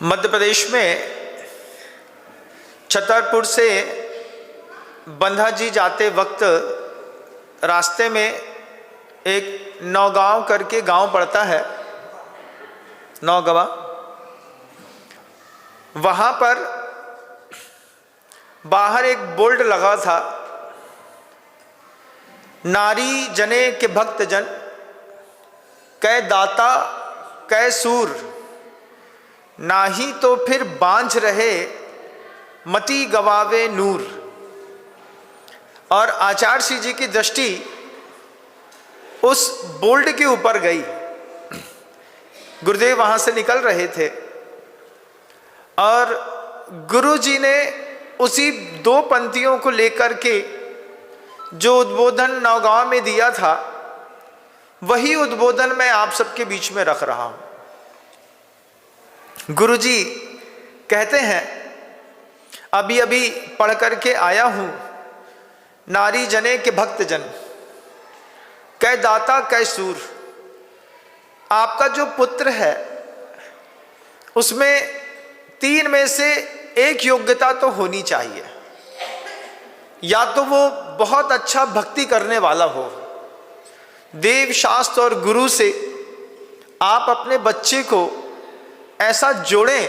मध्य प्रदेश में छतरपुर से बंधा जी जाते वक्त रास्ते में एक नौगांव करके गांव पड़ता है, नौगवा। वहाँ पर बाहर एक बोर्ड लगा था, नारी जने के भक्त जन, कै दाता कै सूर, नाही तो फिर बांझ रहे मति गवावे नूर। और आचार्य श्री जी की दृष्टि उस बोर्ड के ऊपर गई। गुरुदेव वहां से निकल रहे थे और गुरु जी ने उसी दो पंक्तियों को लेकर के जो उद्बोधन नौगांव में दिया था, वही उद्बोधन मैं आप सबके बीच में रख रहा हूं। गुरु जी कहते हैं, अभी अभी पढ़ करके आया हूं, नारी जने के भक्त जन, कै दाता कै सूर। आपका जो पुत्र है उसमें तीन में से एक योग्यता तो होनी चाहिए। या तो वो बहुत अच्छा भक्ति करने वाला हो, देव शास्त्र और गुरु से आप अपने बच्चे को ऐसा जोड़ें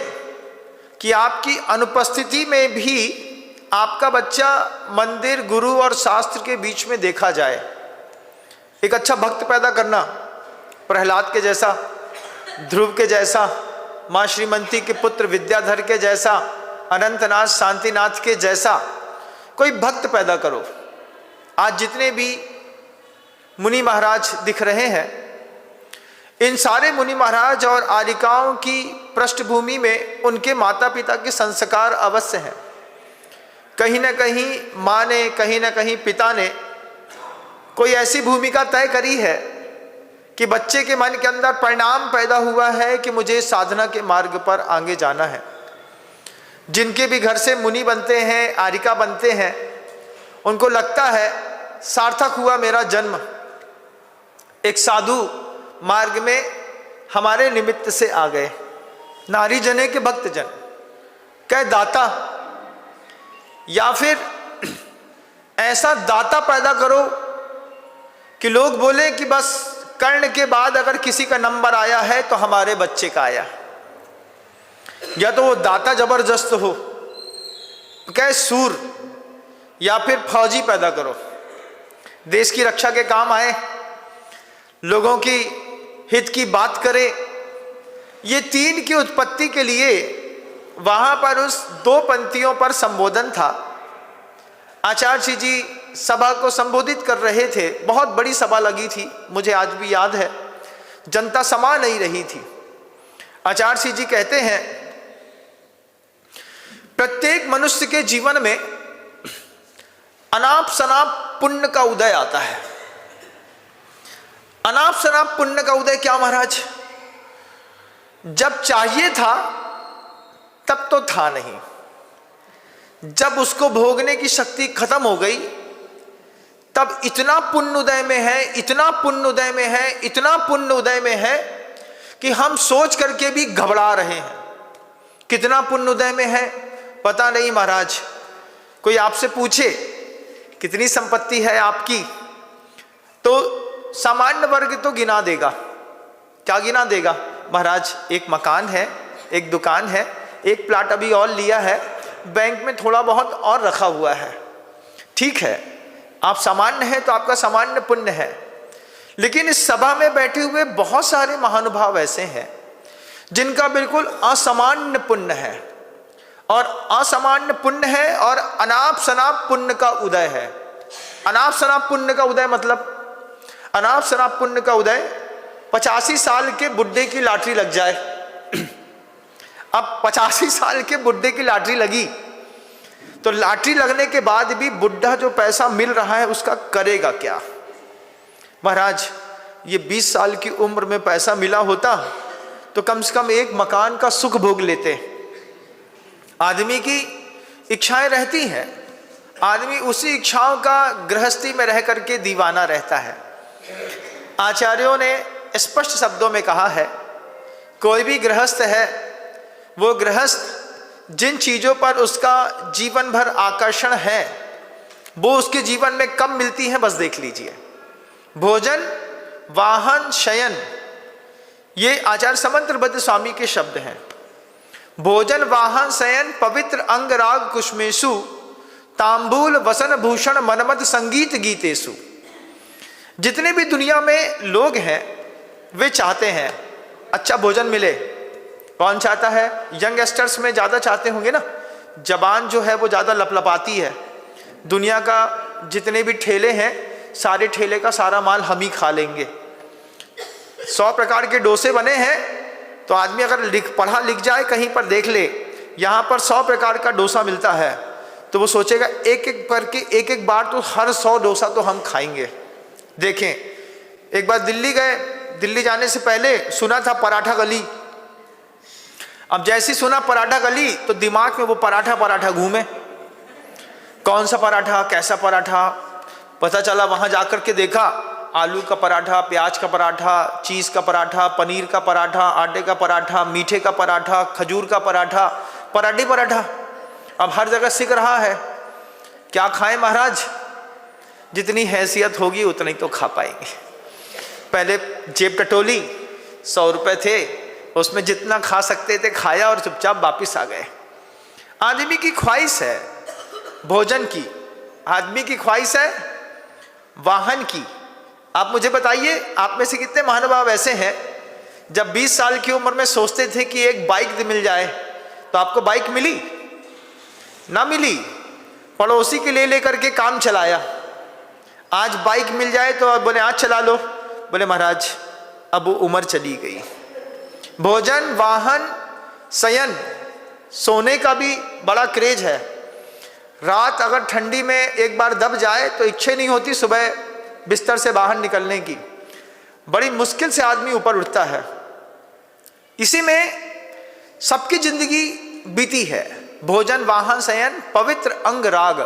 कि आपकी अनुपस्थिति में भी आपका बच्चा मंदिर, गुरु और शास्त्र के बीच में देखा जाए। एक अच्छा भक्त पैदा करना, प्रहलाद के जैसा, ध्रुव के जैसा, माँ श्रीमंती के पुत्र विद्याधर के जैसा, अनंतनाथ शांतिनाथ के जैसा कोई भक्त पैदा करो। आज जितने भी मुनि महाराज दिख रहे हैं, इन सारे मुनि महाराज और आर्यिकाओं की पृष्ठभूमि में उनके माता पिता के संस्कार अवश्य हैं। कहीं न कहीं माँ ने, कहीं न कहीं पिता ने कोई ऐसी भूमिका तय करी है कि बच्चे के मन के अंदर परिणाम पैदा हुआ है कि मुझे साधना के मार्ग पर आगे जाना है। जिनके भी घर से मुनि बनते हैं, आर्यिका बनते हैं, उनको लगता है सार्थक हुआ मेरा जन्म, एक साधु मार्ग में हमारे निमित्त से आ गए। नारी जने के भक्त जन, कै दाता, या फिर ऐसा दाता पैदा करो कि लोग बोले कि बस कर्ण के बाद अगर किसी का नंबर आया है तो हमारे बच्चे का आया। या तो वो दाता जबरदस्त हो, कै सूर, या फिर फौजी पैदा करो, देश की रक्षा के काम आए, लोगों की हित की बात करे। ये तीन की उत्पत्ति के लिए वहां पर उस दो पंक्तियों पर संबोधन था। आचार्य श्री जी सभा को संबोधित कर रहे थे। बहुत बड़ी सभा लगी थी, मुझे आज भी याद है, जनता समा नहीं रही थी। आचार्य श्री जी कहते हैं, प्रत्येक मनुष्य के जीवन में अनाप शनाप पुण्य का उदय आता है। अनाप शनाप पुण्य का उदय क्या महाराज? जब चाहिए था तब तो था नहीं, जब उसको भोगने की शक्ति खत्म हो गई तब इतना पुण्य उदय में है, इतना पुण्य उदय में है, इतना पुण्य उदय में है कि हम सोच करके भी घबरा रहे हैं। कितना पुण्य उदय में है पता नहीं महाराज। कोई आपसे पूछे कितनी संपत्ति है आपकी, तो सामान्य वर्ग तो गिना देगा। क्या गिना देगा महाराज? एक मकान है, एक दुकान है, एक प्लाट अभी और लिया है, बैंक में थोड़ा बहुत और रखा हुआ है। ठीक है, आप सामान्य हैं तो आपका सामान्य पुण्य है। लेकिन इस सभा में बैठे हुए बहुत सारे महानुभाव ऐसे हैं जिनका बिल्कुल असामान्य पुण्य है, और असामान्य पुण्य है और अनाप शनाप पुण्य का उदय है। अनाप शनाप पुण्य का उदय मतलब, अनाप शनाप पुण्य का उदय 85 साल के बुढ़े की लॉटरी लग जाए। अब 85 साल के बुढ़े की लॉटरी लगी तो लॉटरी लगने के बाद भी बुढ़ा जो पैसा मिल रहा है उसका करेगा क्या? महाराज, ये 20 साल की उम्र में पैसा मिला होता तो कम से कम एक मकान का सुख भोग लेते। आदमी की इच्छाएं रहती हैं, आदमी उसी इच्छाओं का गृहस्थी में रह करके दीवाना रहता है। आचार्यों ने स्पष्ट शब्दों में कहा है, कोई भी गृहस्थ है वो गृहस्थ जिन चीज़ों पर उसका जीवन भर आकर्षण है वो उसके जीवन में कम मिलती हैं, बस देख लीजिए। भोजन, वाहन, शयन, ये आचार्य समंतभद्र स्वामी के शब्द हैं। भोजन, वाहन, शयन, पवित्र अंग राग कुसुमेषु, तांबूल वसन भूषण मनमत संगीत गीतेषु। जितने भी दुनिया में लोग हैं वे चाहते हैं अच्छा भोजन मिले। कौन चाहता है? यंगस्टर्स में ज़्यादा चाहते होंगे ना, जबान जो है वो ज़्यादा लपलपाती है। दुनिया का जितने भी ठेले हैं सारे ठेले का सारा माल हम ही खा लेंगे। 100 प्रकार के डोसे बने हैं तो आदमी अगर पढ़ा लिख जाए कहीं पर देख ले यहाँ पर 100 प्रकार का डोसा मिलता है तो वो सोचेगा एक एक करके एक एक बार तो हर 100 डोसा तो हम खाएंगे। देखें, एक बार दिल्ली गए, दिल्ली जाने से पहले सुना था पराठा गली। अब जैसी सुना पराठा गली तो दिमाग में वो पराठा पराठा घूमे। कौन सा पराठा, कैसा पराठा? पता चला वहां जाकर के देखा आलू का पराठा, प्याज का पराठा, चीज़ का पराठा, पनीर का पराठा, आटे का पराठा, मीठे का पराठा, खजूर का पराठा, पराठे पराठा। अब हर जगह सिक रहा है। क्या खाएं महाराज? जितनी हैसियत होगी उतनी तो खा पाएंगे। पहले जेब टटोली, 100 रुपये थे, उसमें जितना खा सकते थे खाया और चुपचाप वापिस आ गए। आदमी की ख्वाहिश है भोजन की, आदमी की ख्वाहिश है वाहन की। आप मुझे बताइए, आप में से कितने महानुभाव ऐसे हैं जब 20 साल की उम्र में सोचते थे कि एक बाइक मिल जाए, तो आपको बाइक मिली? ना मिली, पड़ोसी के ले लेकर के काम चलाया। आज बाइक मिल जाए तो बोले आज चला लो, बोले महाराज अब वो उम्र चली गई। भोजन, वाहन, शयन, सोने का भी बड़ा क्रेज है। रात अगर ठंडी में एक बार दब जाए तो इच्छा नहीं होती सुबह बिस्तर से बाहर निकलने की। बड़ी मुश्किल से आदमी ऊपर उठता है। इसी में सबकी जिंदगी बीती है। भोजन, वाहन, शयन, पवित्र अंग राग।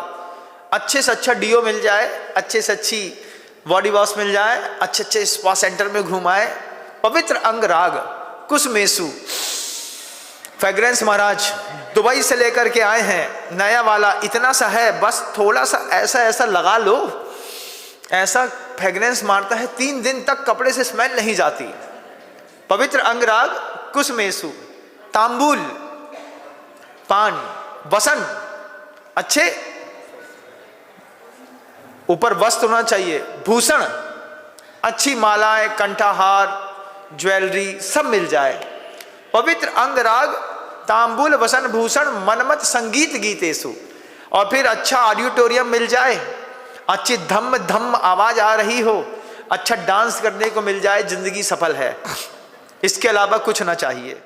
अच्छे से अच्छा डीओ मिल जाए, अच्छे से अच्छी बॉडी वॉश मिल जाए, अच्छे अच्छे स्पा सेंटर में घुमाए। पवित्र अंग राग कुसुमेषु, फ्रेग्रेंस महाराज दुबई से लेकर के आए हैं, नया वाला इतना सा है, बस थोड़ा सा ऐसा ऐसा लगा लो, ऐसा फ्रेग्रेंस मारता है 3 दिन तक कपड़े से स्मेल नहीं जाती। पवित्र अंगराग कुसुमेषु, तांबूल, पान, वसन, अच्छे ऊपर वस्त्र होना चाहिए, भूषण, अच्छी मालाएं, कंठाहार, ज्वेलरी सब मिल जाए। पवित्र अंगराग, तांबूल, वसन, भूषण, मनमत संगीत गीतेषु। और फिर अच्छा ऑडिटोरियम मिल जाए, अच्छी धम्म धम्म आवाज आ रही हो, अच्छा डांस करने को मिल जाए, जिंदगी सफल है। इसके अलावा कुछ ना चाहिए।